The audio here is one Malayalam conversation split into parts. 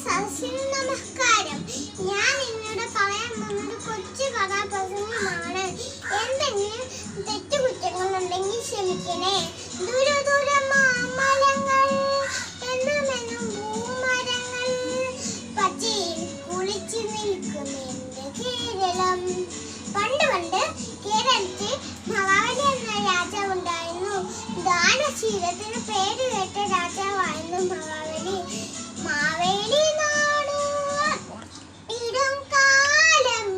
സദസ്സിന് നമസ്കാരം. ഞാൻ ഇന്നിവിടെ പറയാൻ പോകുന്നത് കൊച്ചു കഥാപ്രസംഗമാണ്. എന്തെങ്കിലും തെറ്റുകുറ്റങ്ങളുണ്ടെങ്കിൽ ക്ഷമിക്കണേ. ദൂരെ ദൂരെ മാമലങ്ങൾ എന്നുമെന്നും ഭൂമരങ്ങൾ പച്ചയിൽ കുളിച്ചു നിൽക്കുമെന്റെ കേരളം. പണ്ട് പണ്ട് കേരളത്തിൽ മഹാബലി എന്ന രാജാവുണ്ടായിരുന്നു. ദാനശീലത്തിന് പേര് കേട്ട രാജാവായിരുന്നു മഹാബലി. മാവേലി നാടും കാലം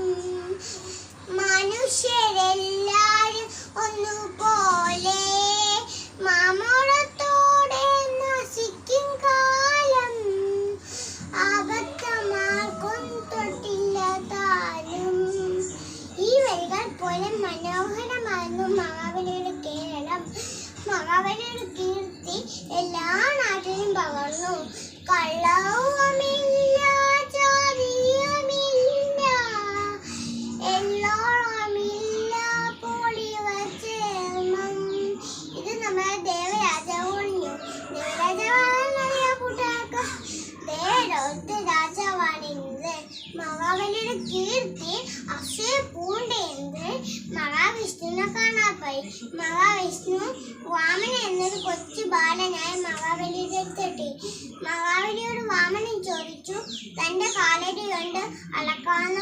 മനുഷ്യരെല്ലാരും ഒന്നുപോലെ മാമോളത്തോടെ നശിക്കും കാലം അബദ്ധമാർക്കും തൊട്ടില്ല താനും. ഈ വരികൾ പോലെ മനോഹരമായിരുന്നു മഹാബലിയുടെ കേരളം. മഹാബലിയുടെ കീർത്തി എല്ലാ നാട്ടിലും പകർന്നു. കള്ളവുമില്ല, ചതിയുമില്ല, എല്ലോളമില്ല, പൊളിവച്ചേർണം. ഇത് നമ്മുടെ ദേവരാജാവ് പറഞ്ഞു. ദേവരാജാവാണെന്നറിയ കൂട്ടുകാർക്ക്. ദേവലോകത്തെ രാജാവാണിത്. മഹാബലിയുടെ കീർത്തി അക്ഷയ പൂണ്ടെന്ന് മഹാവിഷ്ണുവിനെ കാണാൻ പോയി. മഹാവിഷ്ണു വാമന എന്നൊരു കൊച്ചു ബാലനായി മഹാബലിയുടെ അടുത്തെത്തി. മഹാബലിയോട് വാമനൻ ചോദിച്ചു, തന്റെ കാലടി കൊണ്ട് അളക്കാവുന്ന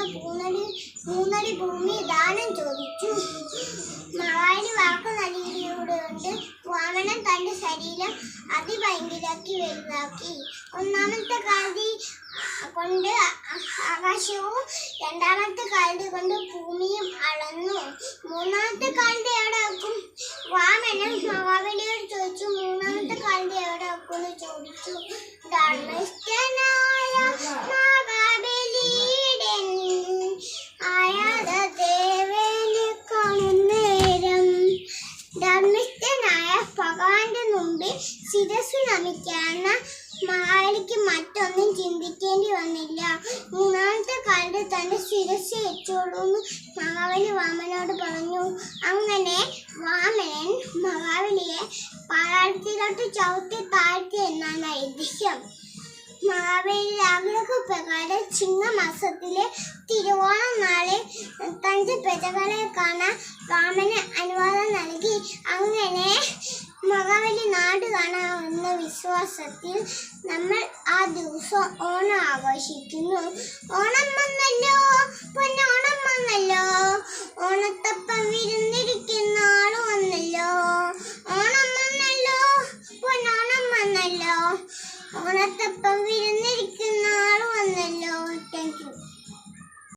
മൂന്നടി ഭൂമി ദാനം ചോദിച്ചു. മഹാബലി വാക്ക് നൽകിയതുകൊണ്ട് വാമനൻ തന്റെ ശരീരം അതിഭയങ്കരാക്കി വലുതാക്കി. ഒന്നാമത്തെ കാലടി കൊണ്ട് ആകാശവും രണ്ടാമത്തെ കാലടി കൊണ്ട് ഭൂമിയും അളന്നു. മൂന്നാമത്തെ കാലടി എവിടെ വെക്കും? വാമനൻ മഹാബലിയോട് ചോദിച്ചു. മൂന്നാമത്തെ കാലടി എവിടെ വെക്കും എന്ന് ചോദിച്ചു. ധർമ്മിഷ്ഠനായ മഹാബലിയുടെ ദേവനെ കാണുന്നേരം ധർമ്മിഷ്ഠനായ ഭഗവാന്റെ മുമ്പിൽ ശിരസ്സു നമിക്കാന്ന മഹാബലിക്ക് മറ്റൊന്നും ചിന്തിക്കേണ്ടി വന്നില്ല. മൂന്നാമത്തെ കാലത്ത് തന്റെ ശിരസ് വെച്ചോളൂന്ന് മഹാബലി വാമനോട് പറഞ്ഞു. അങ്ങനെ വാമനൻ മഹാബലിയെ പാതാളത്തിലോട്ട് ചവിട്ടി താഴ്ത്തി എന്നാണ് ഐതിഹ്യം. മഹാബലിയുടെ ആഗ്രഹപ്രകാരം ചിങ്ങമാസത്തിലെ തിരുവോണം നാളിൽ തന്റെ പ്രജകളെ കാണാൻ വാമന് അനുവാദം നൽകി. അങ്ങനെ മഹാബലി നാട് കാണാമെന്ന വിശ്വാസത്തിൽ നമ്മൾ ആ ദിവസം ഓണം ആഘോഷിക്കുന്നു. ഓണം വന്നല്ലോ, പൊന്നോണം വന്നല്ലോ, ഓണത്തപ്പം വിരുന്നിരിക്കുന്ന ആള് വന്നല്ലോ. ഓണം വന്നല്ലോ, പൊന്നോണം വന്നല്ലോ, ഓണത്തപ്പം വിരുന്നിരിക്കുന്ന